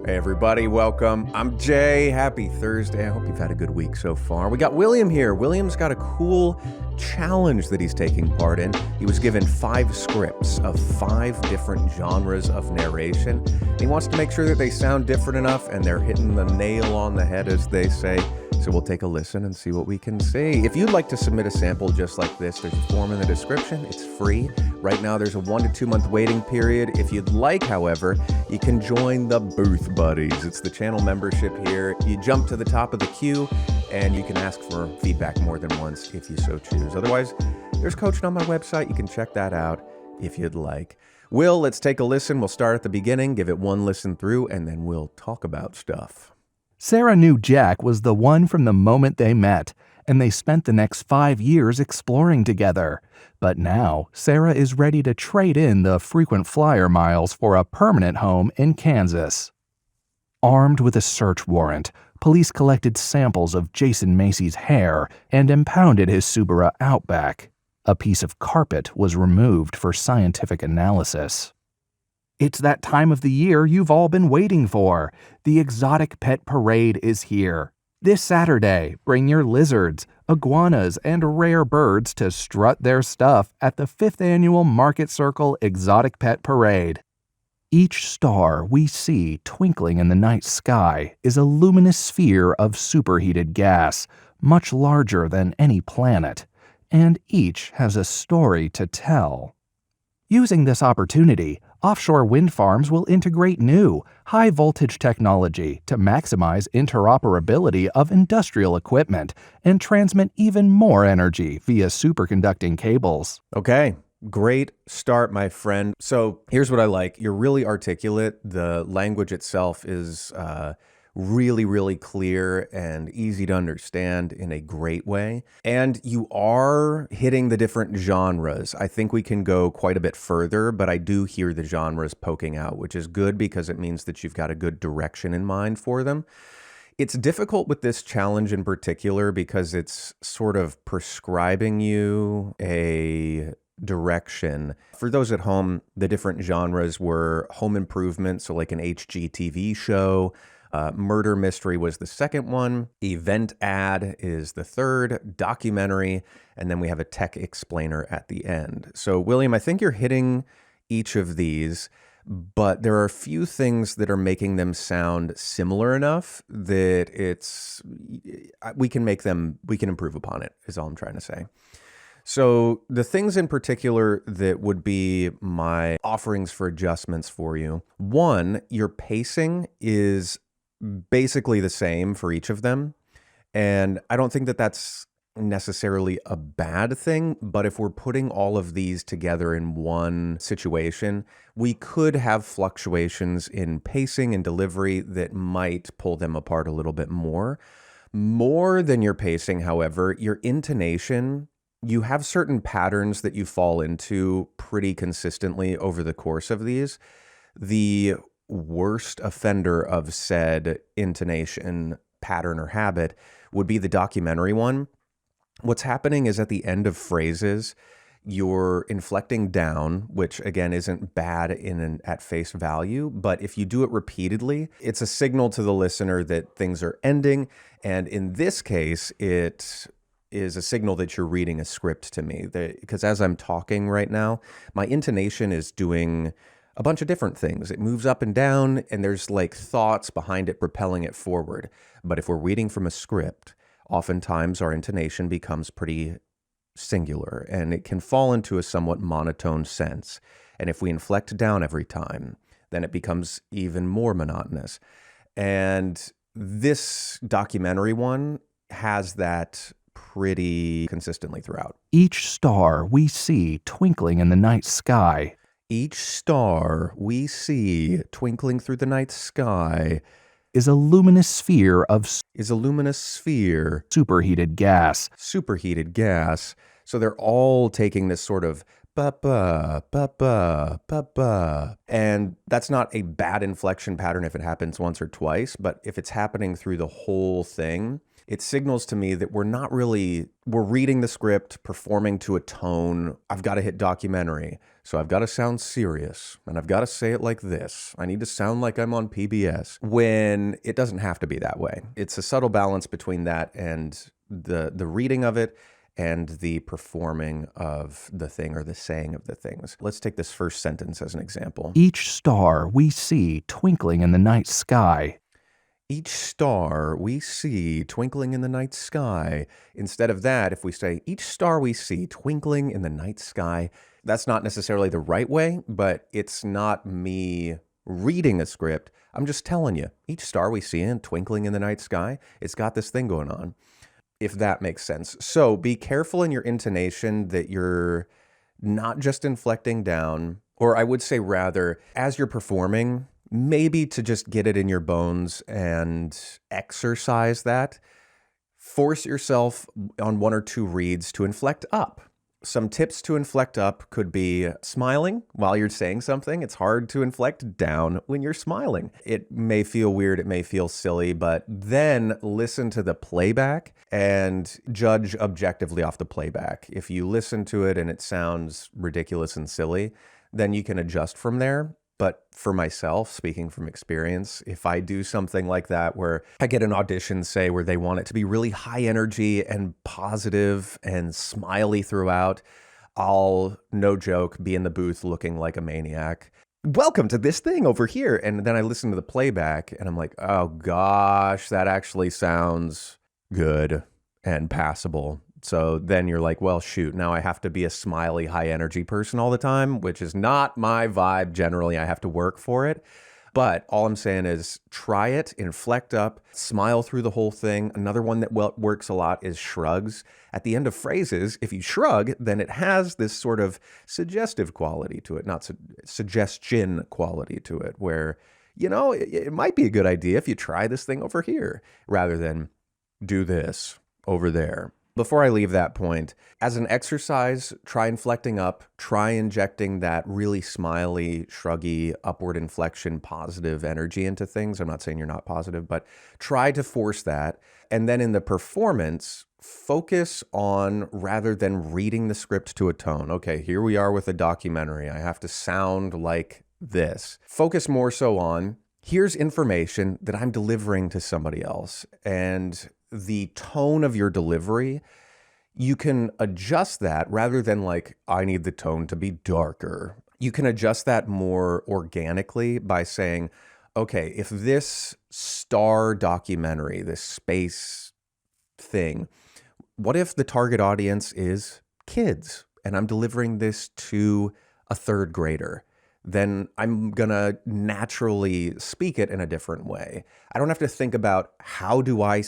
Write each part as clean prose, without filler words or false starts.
Hey everybody, welcome. I'm Jay. Happy Thursday. I hope you've had a good week so far. We got William here. William's got a cool challenge that he's taking part in. He was given 5 scripts of 5 different genres of narration. He wants to make sure that they sound different enough and they're hitting the nail on the head, as they say. So we'll take a listen and see what we can see. If you'd like to submit a sample just like this, there's a form in the description. It's free. Right now, there's a 1 to 2 month waiting period. If you'd like, however, you can join the Booth Buddies. It's the channel membership here. You jump to the top of the queue and you can ask for feedback more than once if you so choose. Otherwise, there's coaching on my website. You can check that out if you'd like. Will, let's take a listen. We'll start at the beginning, give it one listen through, and then we'll talk about stuff. Sarah knew Jack was the one from the moment they met, and they spent the next 5 years exploring together. But now, Sarah is ready to trade in the frequent flyer miles for a permanent home in Kansas. Armed with a search warrant, police collected samples of Jason Macy's hair and impounded his Subaru Outback. A piece of carpet was removed for scientific analysis. It's that time of the year you've all been waiting for. The Exotic Pet Parade is here. This Saturday, bring your lizards, iguanas, and rare birds to strut their stuff at the 5th Annual Market Circle Exotic Pet Parade. Each star we see twinkling in the night sky is a luminous sphere of superheated gas, much larger than any planet, and each has a story to tell. Using this opportunity, offshore wind farms will integrate new, high-voltage technology to maximize interoperability of industrial equipment and transmit even more energy via superconducting cables. Okay, great start, my friend. So here's what I like. You're really articulate. The language itself is really, really clear and easy to understand in a great way. And you are hitting the different genres. I think we can go quite a bit further, but I do hear the genres poking out, which is good because it means that you've got a good direction in mind for them. It's difficult with this challenge in particular because it's sort of prescribing you a direction. For those at home, the different genres were home improvement, so like an HGTV show. Murder mystery was the second one. Event ad is the third. Documentary. And then we have a tech explainer at the end. So, William, I think you're hitting each of these, but there are a few things that are making them sound similar enough that we can improve upon it, is all I'm trying to say. So the things in particular that would be my offerings for adjustments for you. One, your pacing is basically the same for each of them. And I don't think that that's necessarily a bad thing, but if we're putting all of these together in one situation, we could have fluctuations in pacing and delivery that might pull them apart a little bit more. More than your pacing, however, your intonation, you have certain patterns that you fall into pretty consistently over the course of these. The worst offender of said intonation pattern or habit would be the documentary one. What's happening is at the end of phrases, you're inflecting down, which again isn't bad at face value, but if you do it repeatedly, it's a signal to the listener that things are ending. And in this case, it is a signal that you're reading a script to me. Because as I'm talking right now, my intonation is doing a bunch of different things. It moves up and down, and there's like thoughts behind it propelling it forward. But if we're reading from a script, oftentimes our intonation becomes pretty singular, and it can fall into a somewhat monotone sense. And if we inflect down every time, then it becomes even more monotonous. And this documentary one has that pretty consistently throughout. Each star we see twinkling in the night sky. Each star we see twinkling through the night sky is a luminous sphere of superheated gas. Superheated gas. So they're all taking this sort of ba-ba, ba-ba, ba-ba. And that's not a bad inflection pattern if it happens once or twice, but if it's happening through the whole thing, it signals to me that we're reading the script, performing to a tone. I've got to hit documentary. So I've got to sound serious, and I've got to say it like this. I need to sound like I'm on PBS, when it doesn't have to be that way. It's a subtle balance between that and the reading of it and the performing of the thing or the saying of the things. Let's take this first sentence as an example. Each star we see twinkling in the night sky. Each star we see twinkling in the night sky. Instead of that, if we say, each star we see twinkling in the night sky, that's not necessarily the right way, but it's not me reading a script. I'm just telling you, each star we see twinkling in the night sky, it's got this thing going on, if that makes sense. So be careful in your intonation that you're not just inflecting down, or I would say rather, as you're performing, maybe to just get it in your bones and exercise that, force yourself on one or two reads to inflect up. Some tips to inflect up could be smiling while you're saying something. It's hard to inflect down when you're smiling. It may feel weird, it may feel silly, but then listen to the playback and judge objectively off the playback. If you listen to it and it sounds ridiculous and silly, then you can adjust from there. But for myself, speaking from experience, if I do something like that where I get an audition, say, where they want it to be really high energy and positive and smiley throughout, I'll, no joke, be in the booth looking like a maniac. Welcome to this thing over here. And then I listen to the playback and I'm like, oh gosh, that actually sounds good and passable. So then you're like, well, shoot, now I have to be a smiley, high energy person all the time, which is not my vibe generally. I have to work for it. But all I'm saying is try it, inflect up, smile through the whole thing. Another one that works a lot is shrugs. At the end of phrases, if you shrug, then it has this sort of suggestive quality to it, not suggestion quality to it, where, it might be a good idea if you try this thing over here rather than do this over there. Before I leave that point, as an exercise, try inflecting up, try injecting that really smiley, shruggy, upward inflection, positive energy into things. I'm not saying you're not positive, but try to force that. And then in the performance, focus on, rather than reading the script to a tone. Okay, here we are with a documentary. I have to sound like this. Focus more so on, here's information that I'm delivering to somebody else. And the tone of your delivery, you can adjust that rather than like, I need the tone to be darker. You can adjust that more organically by saying, okay, if this star documentary, this space thing, what if the target audience is kids and I'm delivering this to a third grader? Then I'm going to naturally speak it in a different way. I don't have to think about how do I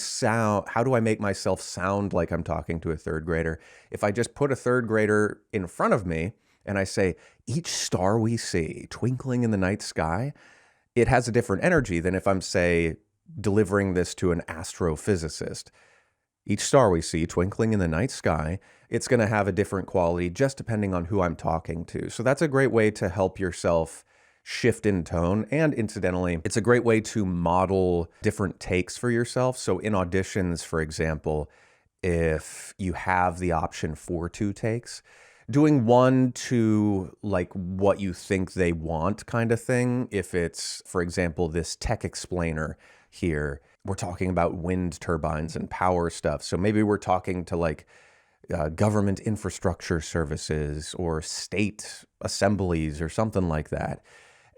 make myself sound like I'm talking to a third grader. If I just put a third grader in front of me and I say, each star we see twinkling in the night sky, it has a different energy than if I'm, say, delivering this to an astrophysicist. Each star we see twinkling in the night sky, it's going to have a different quality just depending on who I'm talking to. So that's a great way to help yourself shift in tone. And incidentally, it's a great way to model different takes for yourself. So in auditions, for example, if you have the option for 2 takes, doing 1 to like what you think they want kind of thing. If it's, for example, this tech explainer here, we're talking about wind turbines and power stuff. So maybe we're talking to like government infrastructure services or state assemblies or something like that.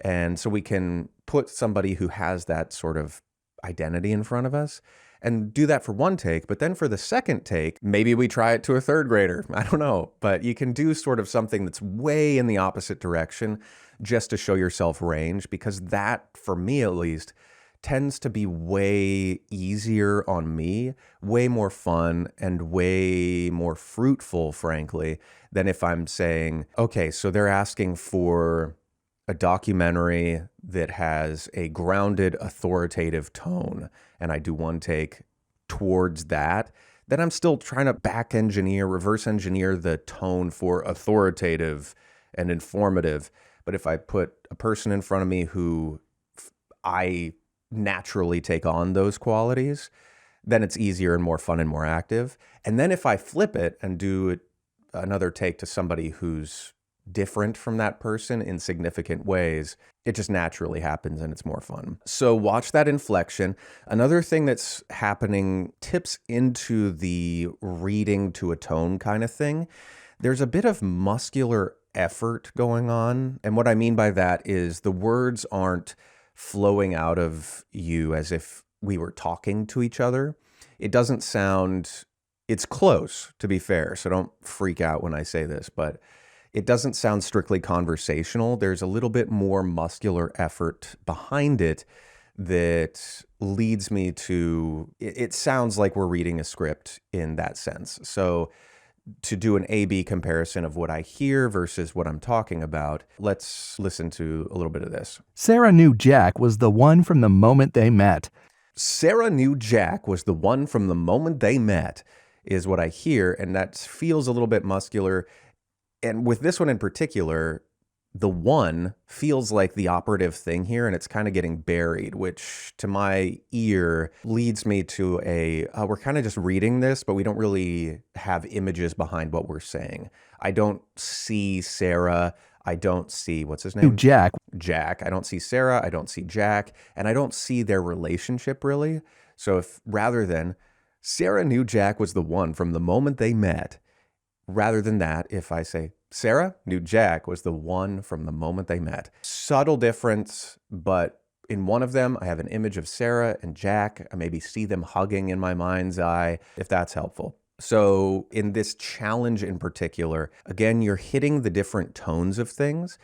And so we can put somebody who has that sort of identity in front of us and do that for 1 take. But then for the second take, maybe we try it to a third grader. I don't know. But you can do sort of something that's way in the opposite direction just to show yourself range, because that, for me at least, tends to be way easier on me, way more fun, and way more fruitful, frankly, than if I'm saying, okay, so they're asking for a documentary that has a grounded, authoritative tone, and I do 1 take towards that, then I'm still trying to reverse engineer the tone for authoritative and informative. But if I put a person in front of me who I naturally take on those qualities, then it's easier and more fun and more active. And then if I flip it and do another take to somebody who's different from that person in significant ways, it just naturally happens and it's more fun. So watch that inflection. Another thing that's happening tips into the reading to a tone kind of thing. There's a bit of muscular effort going on. And what I mean by that is the words aren't flowing out of you as if we were talking to each other. It doesn't sound, it's close, to be fair, so don't freak out when I say this, but it doesn't sound strictly conversational. There's a little bit more muscular effort behind it that leads me to, it sounds like we're reading a script in that sense. So to do an A-B comparison of what I hear versus what I'm talking about, let's listen to a little bit of this. Sarah knew Jack was the one from the moment they met. Sarah knew Jack was the one from the moment they met, is what I hear, and that feels a little bit muscular. And with this one in particular, the one feels like the operative thing here, and it's kind of getting buried, which to my ear leads me to we're kind of just reading this, but we don't really have images behind what we're saying. I don't see Sarah. I don't see, what's his name? Jack. Jack. I don't see Sarah. I don't see Jack. And I don't see their relationship really. So if rather than Sarah knew Jack was the one from the moment they met, rather than that, if I say Sarah knew Jack was the one from the moment they met. Subtle difference, but in one of them, I have an image of Sarah and Jack. I maybe see them hugging in my mind's eye, if that's helpful. So in this challenge in particular, again, you're hitting the different tones of things,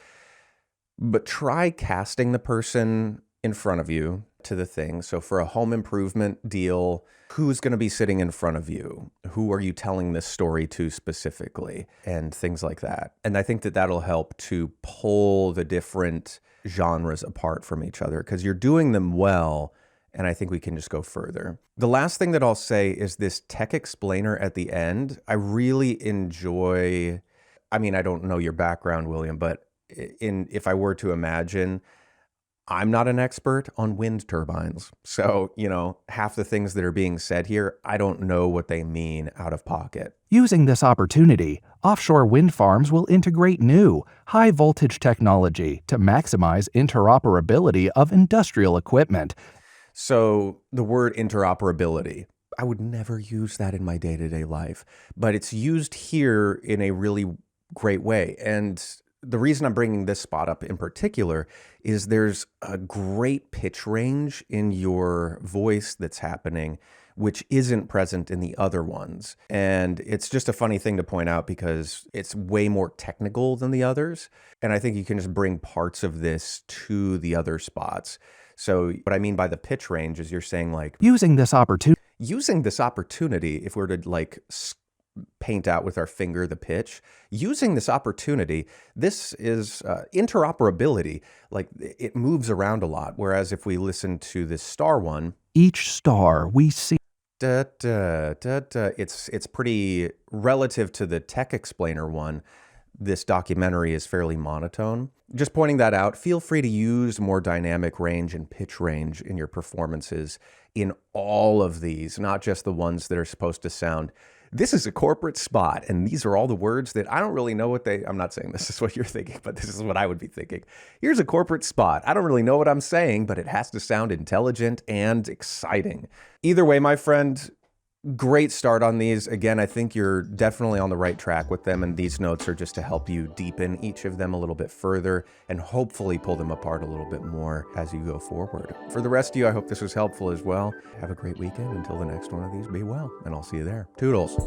but try casting the person in front of you to the thing. So for a home improvement deal, who's going to be sitting in front of you? Who are you telling this story to specifically? And things like that. And I think that that'll help to pull the different genres apart from each other because you're doing them well. And I think we can just go further. The last thing that I'll say is this tech explainer at the end. I really enjoy, I mean, I don't know your background, William, but if I were to imagine, I'm not an expert on wind turbines. So, half the things that are being said here, I don't know what they mean out of pocket. Using this opportunity, offshore wind farms will integrate new, high-voltage technology to maximize interoperability of industrial equipment. So the word interoperability, I would never use that in my day-to-day life, but it's used here in a really great way. And the reason I'm bringing this spot up in particular is there's a great pitch range in your voice that's happening, which isn't present in the other ones. And it's just a funny thing to point out because it's way more technical than the others. And I think you can just bring parts of this to the other spots. So what I mean by the pitch range is you're saying like, using this opportunity, if we were to paint out with our finger the pitch, using this opportunity, this is interoperability. Like it moves around a lot. Whereas if we listen to this star one, each star we see, da, da, da, da, it's pretty relative to the tech explainer one. This documentary is fairly monotone. Just pointing that out, feel free to use more dynamic range and pitch range in your performances in all of these, not just the ones that are supposed to sound, this is a corporate spot, and these are all the words that I don't really know what I'm not saying this is what you're thinking, but this is what I would be thinking. Here's a corporate spot. I don't really know what I'm saying, but it has to sound intelligent and exciting. Either way, my friend, great start on these. Again, I think you're definitely on the right track with them, and these notes are just to help you deepen each of them a little bit further and hopefully pull them apart a little bit more as you go forward. For the rest of you, I hope this was helpful as well. Have a great weekend. Until the next one of these, be well, and I'll see you there. Toodles.